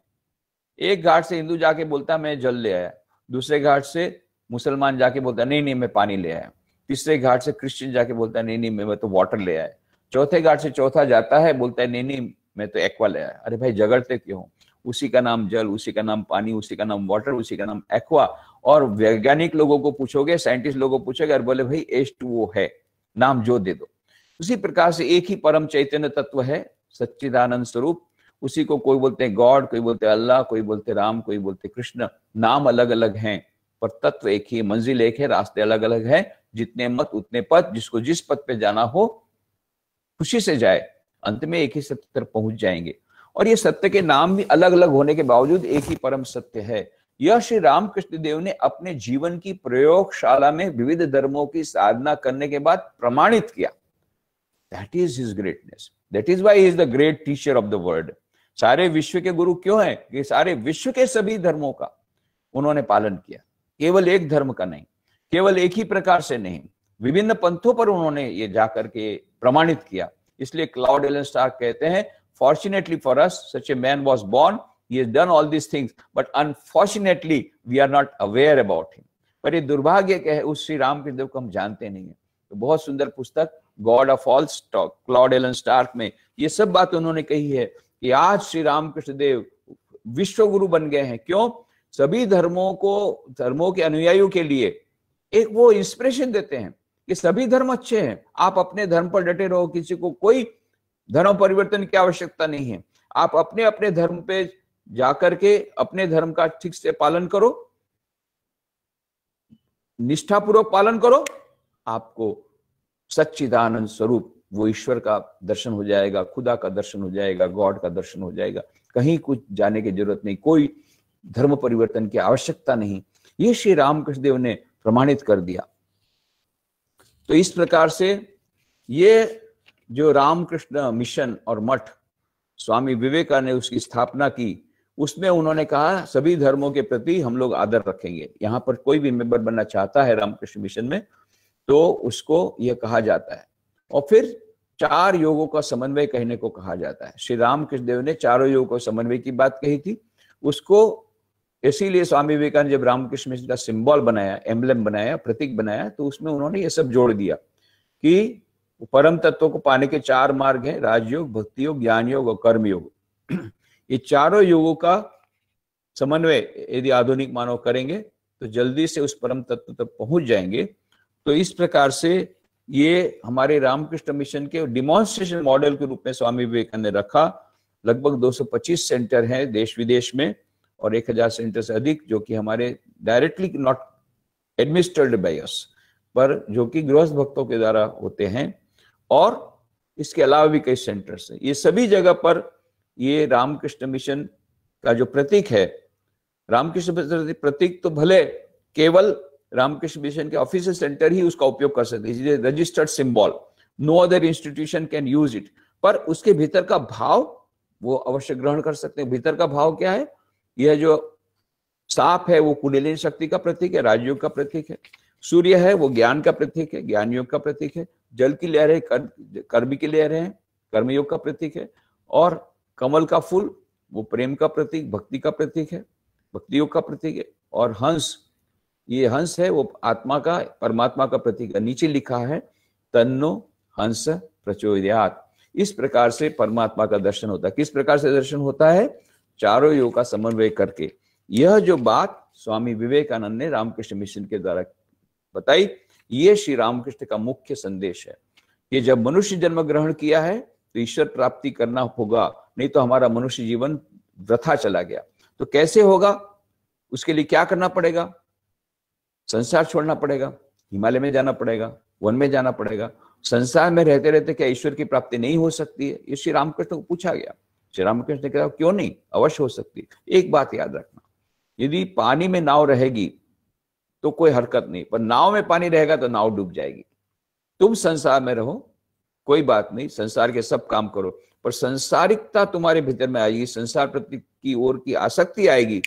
एक घाट से हिंदू जाके बोलता मैं जल ले आया, दूसरे घाट से मुसलमान जाके बोलता नहीं नहीं मैं पानी ले आया, तीसरे घाट से क्रिश्चियन जाके बोलता है नहीं नहीं मैं तो वाटर ले आया, चौथे घाट से चौथा जाता है बोलता है नहीं नहीं मैं तो एक्वा ले आया। अरे भाई झगड़ते क्यों? उसी का नाम जल, उसी का नाम पानी, उसी का नाम वाटर, उसी का नाम एक्वा। और वैज्ञानिक लोगों को पूछोगे, साइंटिस्ट लोगों को पूछोगे, और बोले भाई H2O है, नाम जो दे दो। उसी प्रकार से एक ही परम चैतन्य तत्व है, सच्चिदानंद स्वरूप। उसी को कोई बोलते हैं गॉड, कोई बोलते हैं अल्लाह, कोई बोलते राम, कोई बोलते कृष्ण। नाम अलग अलग हैं पर तत्व एक ही, मंजिल एक है, रास्ते अलग अलग हैं। जितने मत उतने पथ, जिसको जिस पथ पे जाना हो खुशी से जाए, अंत में एक ही सत्य तक पहुंच जाएंगे। और ये सत्य के नाम भी अलग अलग होने के बावजूद एक ही परम सत्य है। यह श्री रामकृष्ण देव ने अपने जीवन की प्रयोगशाला में विविध धर्मों की साधना करने के बाद प्रमाणित किया। That is his greatness. That is why he is the great teacher of the world. सारे विश्व के गुरु क्यों हैं? कि सारे विश्व के सभी धर्मों का उन्होंने पालन किया, केवल एक धर्म का नहीं, केवल एक ही प्रकार से नहीं, विभिन्न पंथों पर उन्होंने ये जाकर के प्रमाणित किया। इसलिए क्लाउड एलन स्टार्क कहते हैं, fortunately for us such a man was born, he has done all these things but unfortunately we are not aware about him. पर ये दुर्भाग्य क्या है, उस श्री राम कृष्ण देव को हम जानते नहीं है। तो बहुत सुंदर पुस्तक God of all stock, Claude Alan Stark में ये सब बात उन्होंने कही है कि आज श्री रामकृष्ण देव विश्व गुरु बन गए हैं। क्यों? सभी धर्मों के अनुयायियों के लिए एक वो इंस्पिरेशन देते हैं कि सभी धर्म अच्छे हैं, आप अपने धर्म पर डटे रहो, किसी को कोई धर्म परिवर्तन की आवश्यकता नहीं है। आप अपने अपने धर्म पे जाकर के अपने धर्म का ठीक से पालन करो, निष्ठापूर्वक पालन करो, आपको सच्चिदानंद स्वरूप वो ईश्वर का दर्शन हो जाएगा, खुदा का दर्शन हो जाएगा, गॉड का दर्शन हो जाएगा। कहीं कुछ जाने की जरूरत नहीं, कोई धर्म परिवर्तन की आवश्यकता नहीं। ये श्री रामकृष्ण देव ने प्रमाणित कर दिया। तो इस प्रकार से ये जो रामकृष्ण मिशन और मठ स्वामी विवेकानंद ने उसकी स्थापना की, उसमें उन्होंने कहा सभी धर्मों के प्रति हम लोग आदर रखेंगे। यहाँ पर कोई भी मेंबर बनना चाहता है रामकृष्ण मिशन में तो उसको यह कहा जाता है। और फिर 4 योगों का समन्वय कहने को कहा जाता है। श्री रामकृष्ण देव ने 4 योगों को समन्वय की बात कही थी। उसको इसीलिए स्वामी विवेकानंद जब रामकृष्ण मिशन का सिंबल बनाया, एम्बलम बनाया, प्रतीक बनाया, तो उसमें उन्होंने ये सब जोड़ दिया कि परम तत्व को पाने के 4 मार्ग हैं, राजयोग, भक्ति योग, ज्ञान योग और कर्म योग। ये चारों योगों का समन्वय यदि आधुनिक मानव करेंगे तो जल्दी से उस परम तत्व तक पहुंच जाएंगे। तो इस प्रकार से ये हमारे रामकृष्ण मिशन के डिमॉन्स्ट्रेशन मॉडल के रूप में स्वामी विवेकानंद ने रखा। लगभग 225 सेंटर हैं देश विदेश में और 1000 सेंटर से अधिक जो कि हमारे directly not administered by us, पर जो कि गृहस्थ भक्तों के द्वारा होते हैं। और इसके अलावा भी कई सेंटर्स हैं। ये सभी जगह पर ये रामकृष्ण मिशन का जो प्रतीक है, रामकृष्ण प्रतीक तो भले केवल रामकृष्ण मिशन के ऑफिशियल सेंटर ही उसका उपयोग कर सकते हैं, registered symbol, no other institution can use it, पर उसके भीतर का भाव वो अवश्य ग्रहण कर सकते हैं। भीतर का भाव क्या है? यह जो सांप है वो कुंडलिनी शक्ति का प्रतीक है, राजयोग का प्रतीक है। सूर्य है वो ज्ञान का प्रतीक है, ज्ञान योग का प्रतीक है। जल की लहरें कर्म की लहरें हैं, कर्मयोग का प्रतीक है। और कमल का फूल वो प्रेम का प्रतीक, भक्ति का प्रतीक है, भक्ति योग का प्रतीक है। और हंस, ये हंस है वो आत्मा का, परमात्मा का प्रतीक है। नीचे लिखा है तन्नो हंस प्रचोदयात्। इस प्रकार से परमात्मा का दर्शन होता है। किस प्रकार से दर्शन होता है? चारों योग का समन्वय करके। यह जो बात स्वामी विवेकानंद ने रामकृष्ण मिशन के द्वारा बताई, ये श्री रामकृष्ण का मुख्य संदेश है कि जब मनुष्य जन्म ग्रहण किया है तो ईश्वर प्राप्ति करना होगा, नहीं तो हमारा मनुष्य जीवन वृथा चला गया। तो कैसे होगा? उसके लिए क्या करना पड़ेगा? संसार छोड़ना पड़ेगा, हिमालय में जाना पड़ेगा, वन में जाना पड़ेगा। संसार में रहते रहते क्या ईश्वर की प्राप्ति नहीं हो सकती है? ये श्री रामकृष्ण को पूछा गया। श्री रामकृष्ण ने कहा क्यों नहीं, अवश्य हो सकती है। एक बात याद रखना, यदि पानी में नाव रहेगी तो कोई हरकत नहीं, पर नाव में पानी रहेगा तो नाव डूब जाएगी। तुम संसार में रहो, कोई बात नहीं, संसार के सब काम करो, पर संसारिकता तुम्हारे भीतर में आएगी, संसार प्रति की ओर की आसक्ति आएगी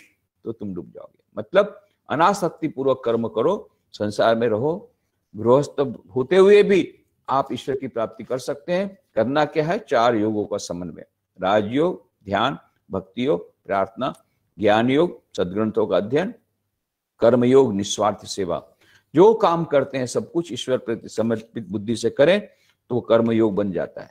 तो तुम डूब जाओगे। मतलब अनासक्ति पूर्वक कर्म करो, संसार में रहो, गृहस्थ होते हुए भी आप ईश्वर की प्राप्ति कर सकते हैं। करना क्या है? 4 योगों का समन्वय, राजयोग, ध्यान, भक्ति योग, प्रार्थना, ज्ञान योग, सद्ग्रंथों का अध्ययन, कर्मयोग, निस्वार्थ सेवा। जो काम करते हैं सब कुछ ईश्वर प्रति समर्पित बुद्धि से करें तो वो कर्मयोग बन जाता है।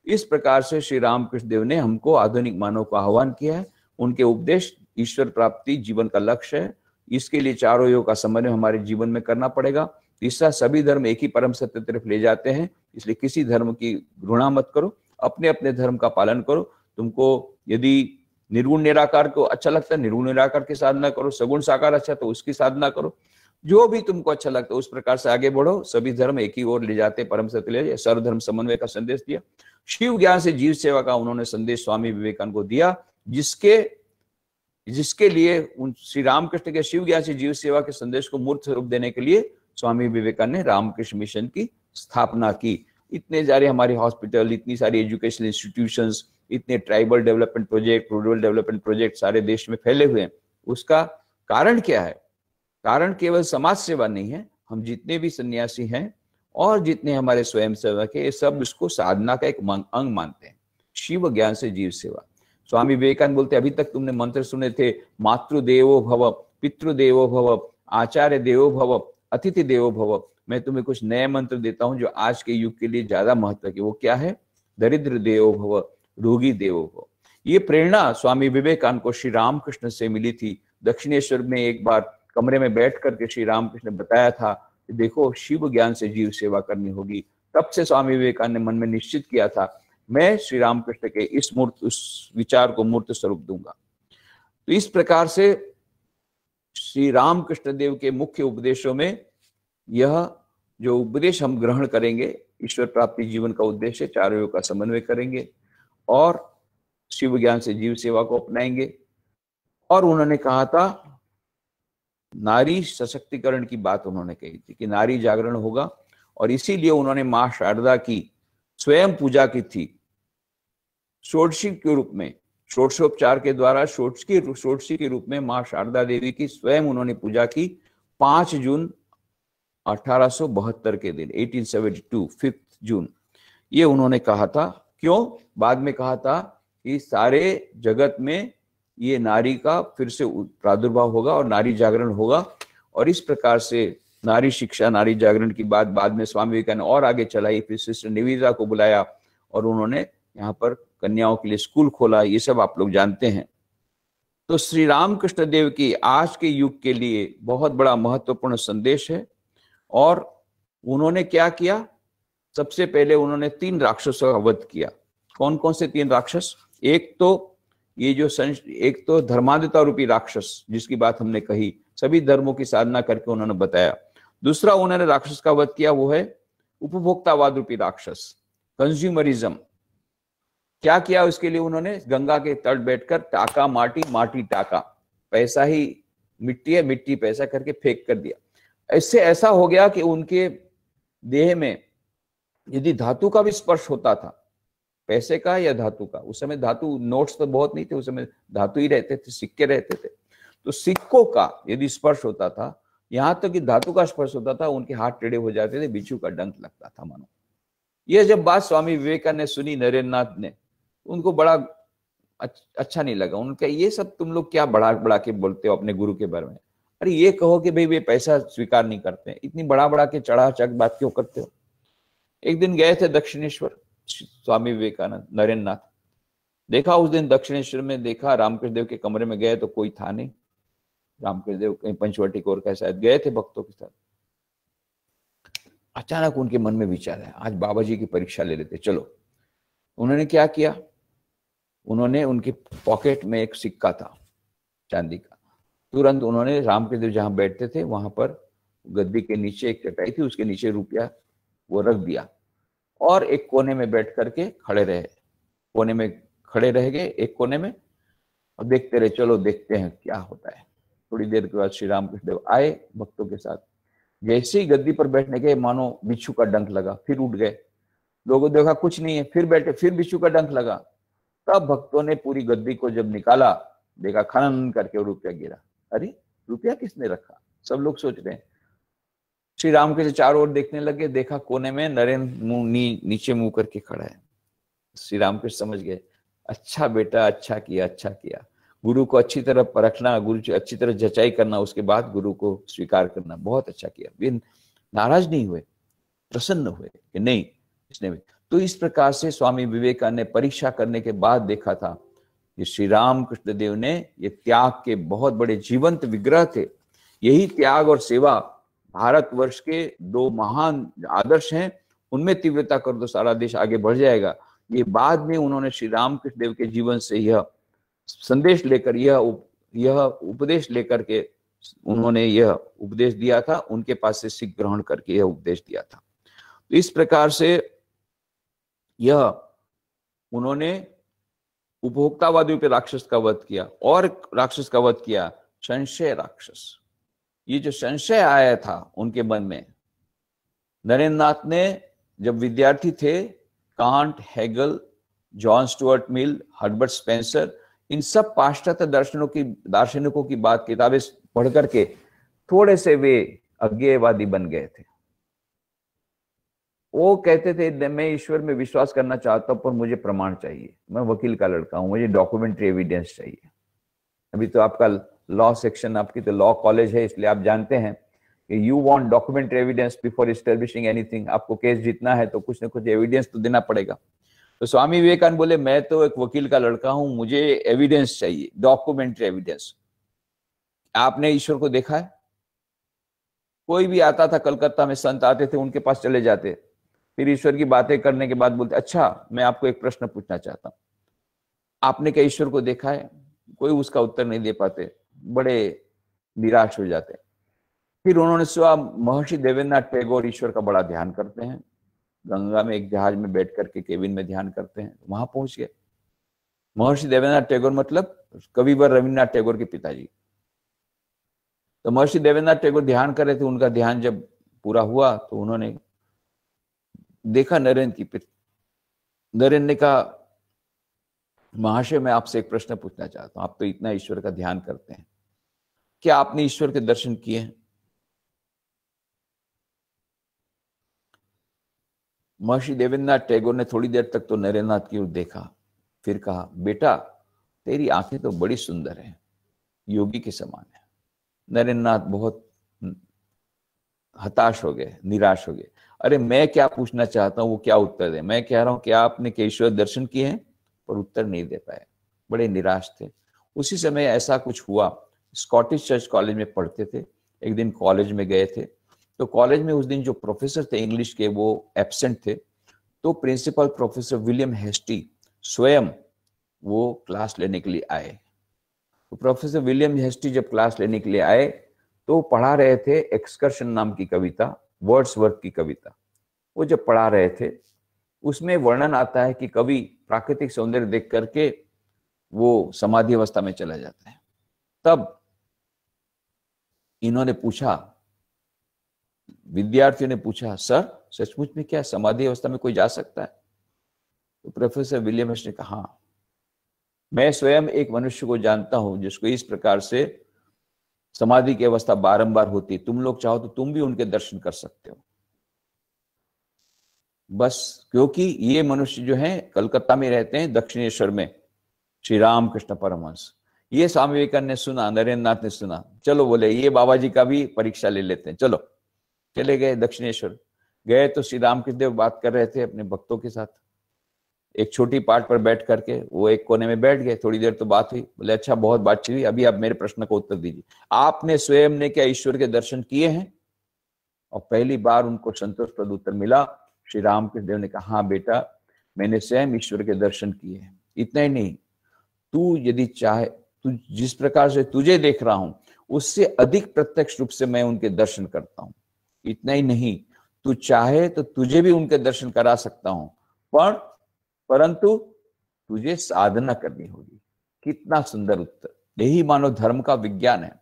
इस प्रकार से श्री रामकृष्ण देव ने हमको आधुनिक मानव को आह्वान किया है। उनके उपदेश ईश्वर प्राप्ति जीवन का लक्ष्य है। इसके लिए 4 योग का समन्वय हमारे जीवन में करना पड़ेगा। तीसरा, सभी धर्म एक ही परम सत्य तरफ ले जाते हैं, इसलिए किसी धर्म की घृणा मत करो, अपने अपने धर्म का पालन करो। तुमको यदि निर्गुण निराकार को अच्छा लगता है, निर्गुण निराकार की साधना करो, सगुण साकार अच्छा तो उसकी साधना करो। जो भी तुमको अच्छा लगता है उस प्रकार से आगे बढ़ो। सभी धर्म एक ही ओर ले जाते, परम सत्य ले जाते। सर्वधर्म समन्वय का संदेश दिया। शिव ज्ञान से जीव सेवा का उन्होंने संदेश स्वामी विवेकानंद को दिया, जिसके लिए श्री रामकृष्ण के शिव ज्ञान से जीव सेवा के संदेश को मूर्त स्वरूप देने के लिए स्वामी विवेकानंद ने रामकृष्ण मिशन की स्थापना की। इतने सारे हमारे हॉस्पिटल, इतनी सारी एजुकेशनल इंस्टीट्यूशंस, इतने tribal development project, rural development project सारे देश में फैले हुए हैं। उसका कारण क्या है? कारण केवल समाज सेवा नहीं है। हम जितने भी सन्यासी हैं और जितने हमारे स्वयं सेवक है, ये सब इसको साधना का एक अंग मानते हैं। शिव ज्ञान से जीव सेवा। स्वामी विवेकानंद बोलते अभी तक तुमने मंत्र सुने थे, मातृदेवो भव, पितृदेवो भव, आचार्य देवो भव, अतिथि देवो भव। मैं तुम्हें कुछ नए मंत्र देता हूं जो आज के युग के लिए ज्यादा महत्व के। वो क्या है? दरिद्र देवो भव, रोगी देवो भव। ये प्रेरणा स्वामी विवेकानंद को श्री रामकृष्ण से मिली थी। दक्षिणेश्वर में एक बार कमरे में बैठ करके श्री रामकृष्ण ने बताया था कि देखो शिव ज्ञान से जीव सेवा करनी होगी। तब से स्वामी विवेकानंद ने मन में निश्चित किया था मैं श्री रामकृष्ण के उस विचार को मूर्त स्वरूप दूंगा। तो इस प्रकार से श्री रामकृष्ण देव के मुख्य उपदेशों में यह जो उपदेश हम ग्रहण करेंगे, ईश्वर प्राप्ति जीवन का उद्देश्य, 4 योग का समन्वय करेंगे और शिव ज्ञान से जीव सेवा को अपनाएंगे। और उन्होंने कहा था नारी सशक्तिकरण की बात उन्होंने कही थी कि नारी जागरण होगा, और इसीलिए उन्होंने मां शारदा की स्वयं पूजा की थी षोडशी के रूप में, षोडशोपचार के द्वारा षोडशी के रूप में मां शारदा देवी की स्वयं उन्होंने पूजा की 5 जून 1872 के दिन, 1872 5 जून। ये उन्होंने कहा था। क्यों? बाद में कहा था कि सारे जगत में ये नारी का फिर से प्रादुर्भाव होगा और नारी जागरण होगा। और इस प्रकार से नारी शिक्षा, नारी जागरण की बात बाद में स्वामी विवेकानंद और आगे चलाई। फिर सिस्टर निवेदिता को बुलाया और उन्होंने यहाँ पर कन्याओं के लिए स्कूल खोला। ये सब आप लोग जानते हैं। तो श्री रामकृष्ण देव की आज के युग के लिए बहुत बड़ा महत्वपूर्ण संदेश है। और उन्होंने क्या किया? सबसे पहले उन्होंने 3 राक्षसों का वध किया। कौन कौन से 3 राक्षस? एक तो धर्मांधता रूपी राक्षस जिसकी बात हमने कही, सभी धर्मों की साधना करके उन्होंने बताया। दूसरा उन्होंने राक्षस का वध किया, वो है उपभोक्तावाद रूपी राक्षस, कंज्यूमरिज्म। क्या किया उसके लिए? उन्होंने गंगा के तट बैठकर टाका माटी, माटी टाका, पैसा ही मिट्टी है, मिट्टी पैसा करके फेंक कर दिया। इससे ऐसा हो गया कि उनके देह में यदि धातु का भी स्पर्श होता था, पैसे का या धातु का, उस समय धातु नोट्स तो बहुत नहीं थे, उस समय धातु ही रहते थे, सिक्के रहते थे, तो सिक्कों का यदि स्पर्श होता था, यहां तक कि धातु का स्पर्श होता था, उनके हाथ टेढ़े हो जाते थे, बिच्छू का डंक लगता था मानो। यह जब बात स्वामी विवेकानंद ने सुनी, नरेंद्र नाथ ने, उनको बड़ा अच्छा नहीं लगा। उनका ये सब तुम लोग क्या बढ़ा बढ़ा के बोलते हो अपने गुरु के बारे में? अरे ये कहो कि भाई वे पैसा स्वीकार नहीं करते, इतनी बड़ा बड़ा के चढ़ा चक बात क्यों करते हो? एक दिन गए थे दक्षिणेश्वर स्वामी विवेकानंद, नरेंद्र नाथ, देखा उस दिन दक्षिणेश्वर में, देखा रामकृष्ण देव के कमरे में गए तो कोई था नहीं। रामकृष्ण देव कहीं पंचवटी को और कहीं शायद गए थे भक्तों के साथ। अचानक उनके मन में विचार आया, आज बाबा जी की परीक्षा ले लेते, चलो। उन्होंने क्या किया? उन्होंने उनकी पॉकेट में एक सिक्का था चांदी का, तुरंत उन्होंने रामकृष्ण देव जहां बैठते थे वहां पर गद्दी के नीचे एक चटाई थी, उसके नीचे रुपया वो रख दिया और एक कोने में बैठ करके खड़े रहे, कोने में खड़े रह गए एक कोने में और देखते रहे, चलो देखते हैं क्या होता है। थोड़ी देर के बाद श्री रामकृष्ण देव आए भक्तों के साथ, जैसे ही गद्दी पर बैठने गए मानो बिच्छू का डंक लगा, फिर उठ गए। लोगों ने देखा कुछ नहीं है, फिर बैठे, फिर बिच्छू का डंक लगा। तब भक्तों ने पूरी गद्दी को जब निकाला, देखा खनन करके रुपया गिरा। अरे रुपया किसने रखा? सब लोग सोच रहे हैं। श्री राम के चारों ओर देखने लगे, देखा कोने में नरेंद्र मुंह नीचे मुंह करके खड़ा है। श्री राम के समझ गए, अच्छा बेटा, अच्छा किया, अच्छा किया। गुरु को अच्छी तरह परखना, गुरु की अच्छी तरह जचाई करना, उसके बाद गुरु को स्वीकार करना, बहुत अच्छा किया। वे नाराज नहीं हुए, प्रसन्न हुए कि नहीं इसने भी। तो इस प्रकार से स्वामी विवेकानंद ने परीक्षा करने के बाद देखा था कि श्री राम कृष्ण देव ने ये त्याग के बहुत बड़े जीवंत विग्रह थे। यही त्याग और सेवा भारतवर्ष के दो महान आदर्श हैं, उनमें तीव्रता कर दो, सारा देश आगे बढ़ जाएगा। ये बाद में उन्होंने श्री राम कृष्ण देव के जीवन से यह संदेश लेकर, यह उपदेश लेकर के उन्होंने यह उपदेश दिया था, उनके पास से सीख ग्रहण करके यह उपदेश दिया था। तो इस प्रकार से यह उन्होंने उपभोक्तावादियों पे राक्षस का वध किया, और राक्षस का वध किया संशय राक्षस। ये जो संशय आया था उनके मन में, नरेंद्र नाथ ने जब विद्यार्थी थे, Kant, Hegel, John Stuart Mill, Herbert Spencer, इन सब पाश्चात्य दार्शनिकों की बात किताबें पढ़ करके थोड़े से वे अज्ञेयवादी बन गए थे। वो कहते थे मैं ईश्वर में विश्वास करना चाहता हूं पर मुझे प्रमाण चाहिए, मैं वकील का लड़का हूं, मुझे डॉक्यूमेंट्री एविडेंस चाहिए। अभी तो आपका लॉ सेक्शन, आपकी तो लॉ कॉलेज है, इसलिए आप जानते हैं कि you want documentary evidence before establishing anything. आपको केस जीतना है तो कुछ ना कुछ एविडेंस तो देना पड़ेगा। तो स्वामी विवेकानंद बोले मैं तो एक वकील का लड़का हूं, मुझे एविडेंस चाहिए, डॉक्यूमेंट्री एविडेंस। आपने ईश्वर को देखा है? कोई भी आता था, कलकत्ता में संत आते थे, उनके पास चले जाते, फिर ईश्वर की बातें करने के बाद बोलते अच्छा मैं आपको एक प्रश्न पूछना चाहता हूं, आपने क्या ईश्वर को देखा है? कोई उसका उत्तर नहीं दे पाते, बड़े निराश हो जाते। फिर उन्होंने सुना महर्षि देवेंद्रनाथ टैगोर ईश्वर का बड़ा ध्यान करते हैं, गंगा में एक जहाज में बैठ करके केबिन में ध्यान करते हैं, वहां पहुंच गए। महर्षि देवेंद्रनाथ टैगोर मतलब कविवर रविन्द्रनाथ टैगोर के पिताजी। तो महर्षि देवेंद्रनाथ टैगोर ध्यान कर रहे थे, उनका ध्यान जब पूरा हुआ तो उन्होंने देखा नरेंद्र की। नरेंद्र ने कहा महाशय मैं आपसे एक प्रश्न पूछना चाहता हूं, आप तो इतना ईश्वर का ध्यान करते हैं, क्या आपने ईश्वर के दर्शन किए हैं? महर्षि देवेंद्रनाथ टैगोर ने थोड़ी देर तक तो नरेंद्र नाथ की ओर देखा, फिर कहा बेटा तेरी आंखें तो बड़ी सुंदर हैं, योगी के समान है। नरेंद्र नाथ बहुत हताश हो गए, निराश हो गए। अरे मैं क्या पूछना चाहता हूं वो क्या उत्तर दे? मैं कह रहा हूं क्या आपने ईश्वर दर्शन किए हैं? पर उत्तर नहीं दे पाए, बड़े निराश थे। उसी समय ऐसा कुछ हुआ, स्कॉटिश चर्च कॉलेज में पढ़ते थे, एक दिन कॉलेज में गए थे, तो कॉलेज में उस दिन जो प्रोफेसर थे इंग्लिश के वो एब्सेंट थे, तो प्रिंसिपल प्रोफेसर विलियम हेस्टी स्वयं वो क्लास लेने के लिए आए। तो प्रोफेसर विलियम हेस्टी जब क्लास लेने के लिए आए तो पढ़ा रहे थे एक्सकर्शन नाम की कविता, वर्ड्सवर्थ की कविता। वो जब पढ़ा रहे थे उसमें वर्णन आता है कि कवि प्राकृतिक सौंदर्य देख करके वो समाधि अवस्था में चला जाता है। तब इन्होंने पूछा, विद्यार्थियों ने पूछा सर सचमुच में क्या समाधि अवस्था में कोई जा सकता है? तो प्रोफेसर विलियम हेस्टी ने कहा हाँ, मैं स्वयं एक मनुष्य को जानता हूं जिसको इस प्रकार से समाधि की अवस्था बारंबार होती, तुम लोग चाहो तो तुम भी उनके दर्शन कर सकते हो। बस क्योंकि ये मनुष्य जो हैं कलकत्ता में रहते हैं, दक्षिणेश्वर में, श्री राम कृष्ण परमहंस। ये स्वामी विवेकानंद ने सुना, नरेंद्र नाथ ने सुना, चलो बोले ये बाबा जी का भी परीक्षा ले लेते हैं, चलो। चले गए दक्षिणेश्वर। गए तो श्री रामकृष्ण देव बात कर रहे थे अपने भक्तों के साथ, एक छोटी पार्ट पर बैठ करके वो एक कोने में बैठ गए। थोड़ी देर तो बात हुई, बोले अच्छा बहुत बातचीत हुई, अभी आप मेरे प्रश्न को उत्तर दीजिए, आपने स्वयं ने क्या ईश्वर के दर्शन किए हैं? और पहली बार उनको संतोषप्रद उत्तर मिला। श्री रामकृष्ण देव ने कहा हाँ बेटा मैंने स्वयं ईश्वर के दर्शन किए हैं। इतना ही नहीं, तू यदि चाहे, तू जिस प्रकार से तुझे देख रहा हूं उससे अधिक प्रत्यक्ष रूप से मैं उनके दर्शन करता हूँ। इतना ही नहीं, तू चाहे तो तुझे भी उनके दर्शन करा सकता हूँ, परंतु तुझे साधना करनी होगी। कितना सुंदर उत्तर! यही मानव धर्म का विज्ञान है।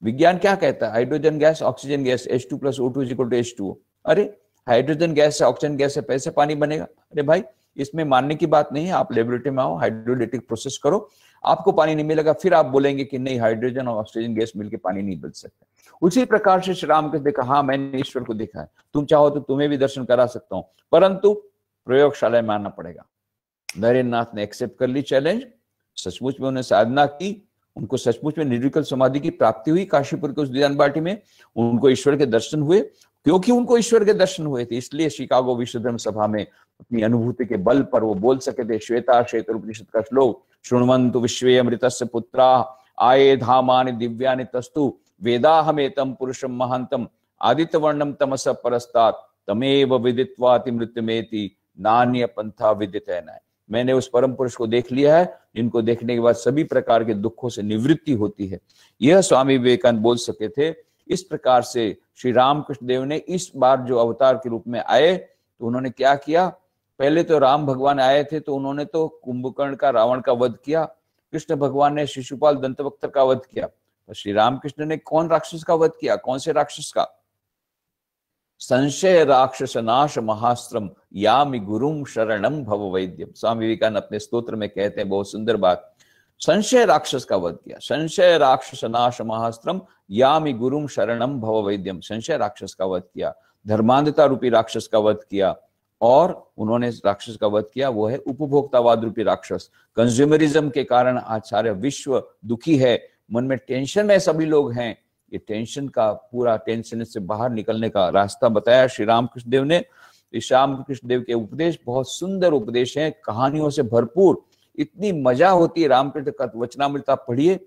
विज्ञान क्या कहता है? Hydrogen gas, oxygen gas, H2 + O2 = H2O। अरे हाइड्रोजन गैस से ऑक्सीजन गैस से कैसे पानी बनेगा? अरे भाई, इसमें मानने की बात नहीं है। आप लेबोरेटरी में आओ, हाइड्रोलिटिक प्रोसेस करो, आपको पानी नहीं मिलेगा, फिर आप बोलेंगे कि नहीं, हाइड्रोजन और ऑक्सीजन गैस मिलकर पानी नहीं बन सकता। उसी प्रकार से श्री रामकृष्ण ने कहा, हाँ मैंने ईश्वर को देखा है, तुम चाहो तो तुम्हें भी दर्शन करा सकता हूँ, परंतु प्रयोगशाला में आना पड़ेगा। नरेंद्र नाथ ने एक्सेप्ट कर ली चैलेंज। सचमुच में उन्होंने साधना की, उनको सचमुच में निर्विकल्प समाधि की प्राप्ति हुई। काशीपुर के उस ध्यान बाटी में उनको ईश्वर के दर्शन हुए। क्योंकि उनको ईश्वर के दर्शन हुए थे, इसलिए शिकागो विश्व धर्म सभा में अपनी अनुभूति के बल पर वो बोल सके थे। श्वेता श्वेतर उपनिषद का श्लोक, शृण्वन्तु विश्वे अमृतस्य पुत्रा आये धामानि दिव्यानि तस्तु वेदाहमेतम पुरुषम महांतम आदित्य वर्णम तमस परस्तात् तमेव विदित्वाति मृत्युमेति नान्य पंथा विदितैन। मैंने उस परम पुरुष को देख लिया है, जिनको देखने के बाद सभी प्रकार के दुखों से निवृत्ति होती है। यह स्वामी विवेकानंद बोल सके थे। इस प्रकार से श्री रामकृष्ण देव ने इस बार जो अवतार के रूप में आए, तो उन्होंने क्या किया? पहले तो राम भगवान आए थे तो उन्होंने तो कुंभकर्ण का, रावण का वध किया। कृष्ण भगवान ने शिशुपाल दंतवक्त्र का वध किया। तो श्री रामकृष्ण ने कौन राक्षस का वध किया? कौन से राक्षस का? संशय राक्षस नाश महास्त्रम यामि गुरुम शरणम भव वैद्यम। स्वामी विवेकानंद अपने स्तोत्र में कहते हैं, बहुत सुंदर बात, संशय राक्षस का वध किया। संशय राक्षस नाश महास्त्रम यामि गुरुम शरणम भव वैद्यम। संशय राक्षस का वध किया, धर्मांधता रूपी राक्षस का वध किया, और उन्होंने राक्षस का वध किया, वो है उपभोक्तावाद रूपी राक्षस। कंज्यूमरिज्म के कारण आज सारे विश्व दुखी है, मन में टेंशन में सभी लोग हैं। ये टेंशन का, पूरा टेंशन से बाहर निकलने का रास्ता बताया श्री रामकृष्ण देव ने। श्री रामकृष्ण देव के उपदेश बहुत सुंदर उपदेश हैं, कहानियों से भरपूर। इतनी मजा होती है रामकृष्ण वचनामृत आप पढ़िए।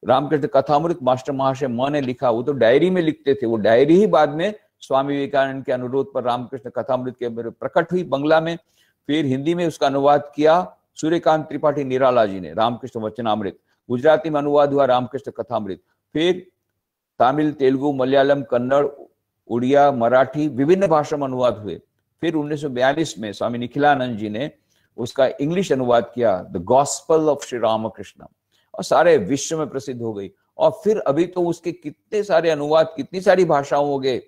रामकृष्ण कथामृत मास्टर महाशय मां ने लिखा, वो तो डायरी में लिखते थे। वो डायरी ही बाद में स्वामी विवेकानंद के अनुरोध पर रामकृष्ण कथामृत के प्रकट हुई बंगला में। फिर हिंदी में उसका अनुवाद किया सूर्यकांत त्रिपाठी निराला जी ने, रामकृष्ण वचनामृत। गुजराती में अनुवाद हुआ रामकृष्ण कथामृत। फिर तमिल, तेलुगु, मलयालम, कन्नड़, उड़िया, मराठी विभिन्न भाषा में अनुवाद हुए। फिर 1942 में स्वामी निखिलानंद जी ने उसका इंग्लिश अनुवाद किया, the gospel of Shri Ramakrishna, और सारे विश्व में प्रसिद्ध हो गई। और फिर अभी तो उसके कितने सारे अनुवाद, कितनी सारी भाषाओं हो गए,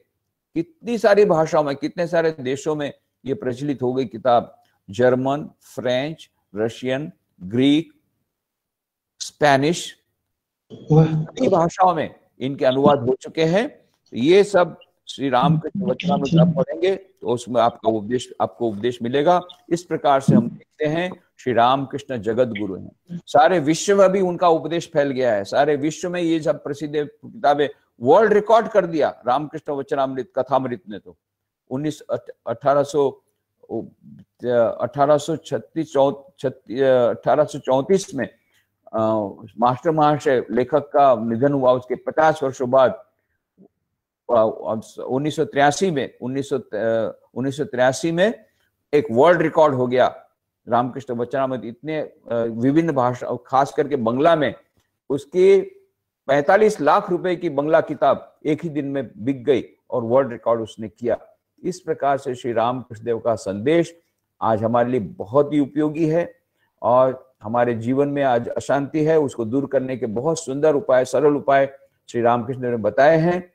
कितनी सारी भाषाओं में, कितने सारे देशों में ये प्रचलित हो गई किताब। German, French, Russian, Greek, Spanish, कई भाषाओं में इनके अनुवाद हो चुके हैं। ये सब श्री रामकृष्ण वचनामृत आप पढ़ेंगे तो उसमें आपको उपदेश मिलेगा। इस प्रकार से हम देखते हैं श्री रामकृष्ण जगत गुरु हैं। सारे विश्व में भी उनका उपदेश फैल गया है। सारे विश्व में ये सब प्रसिद्ध किताबें वर्ल्ड रिकॉर्ड कर दिया रामकृष्ण वचनामृत कथामृत ने। तो 1834 में मास्टर महाशय लेखक का निधन हुआ। उसके 50 वर्षों बाद 1983 में एक वर्ल्ड रिकॉर्ड हो गया रामकृष्ण वचनामृत। इतने विभिन्न भाषा, खास करके बंगला में उसकी 45 लाख रुपए की बंगला किताब एक ही दिन में बिक गई और वर्ल्ड रिकॉर्ड उसने किया। इस प्रकार से श्री रामकृष्ण देव का संदेश आज हमारे लिए बहुत ही उपयोगी है, और हमारे जीवन में आज अशांति है, उसको दूर करने के बहुत सुंदर उपाय, सरल उपाय श्री रामकृष्ण देव ने बताए हैं।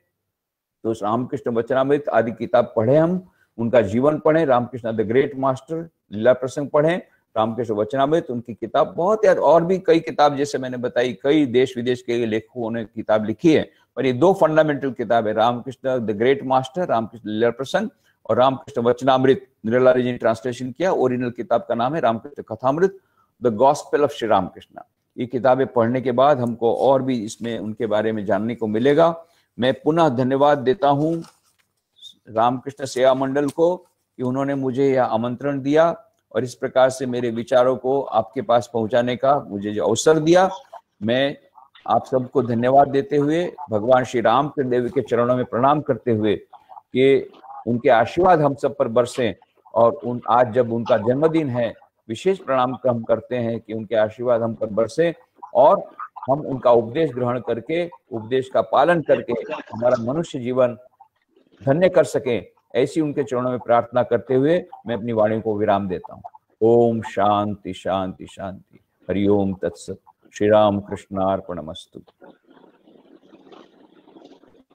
तो रामकृष्ण वचनामृत आदि किताब पढ़े, हम उनका जीवन पढ़ें। रामकृष्ण द ग्रेट मास्टर लीला प्रसंग पढ़ें, रामकृष्ण वचनामृत उनकी किताब बहुत है, और भी कई किताब जैसे मैंने बताई, कई देश विदेश के लेखकों ने किताब लिखी है, पर ये 2 फंडामेंटल किताब है, Ramakrishna the great master, Ramakrishna Lila Prasanga, और रामकृष्ण वचनामृत निराला जी ने ट्रांसलेशन किया। ओरिजिनल किताब का नाम है Ramakrishna Kathamrita, the gospel of Shri Ramakrishna. ये किताबें पढ़ने के बाद हमको और भी इसमें उनके बारे में जानने को मिलेगा। मैं पुनः धन्यवाद देता हूं रामकृष्ण सेवा मंडल को कि उन्होंने मुझे यह आमंत्रण दिया और इस प्रकार से मेरे विचारों को आपके पास पहुंचाने का मुझे जो अवसर दिया। मैं आप सबको धन्यवाद देते हुए भगवान श्री रामकृष्ण देव के चरणों में प्रणाम करते हुए कि उनके आशीर्वाद हम सब पर बरसें, और आज जब उनका जन्मदिन है, विशेष प्रणाम हम करते हैं कि उनके आशीर्वाद हम पर बरसे और हम उनका उपदेश ग्रहण करके, उपदेश का पालन करके हमारा मनुष्य जीवन धन्य कर सके, ऐसी उनके चरणों में प्रार्थना करते हुए मैं अपनी वाणी को विराम देता हूँ। ओम शांति शांति शांति। हरिओम तत्सत। श्री राम कृष्णार्पणमस्तु।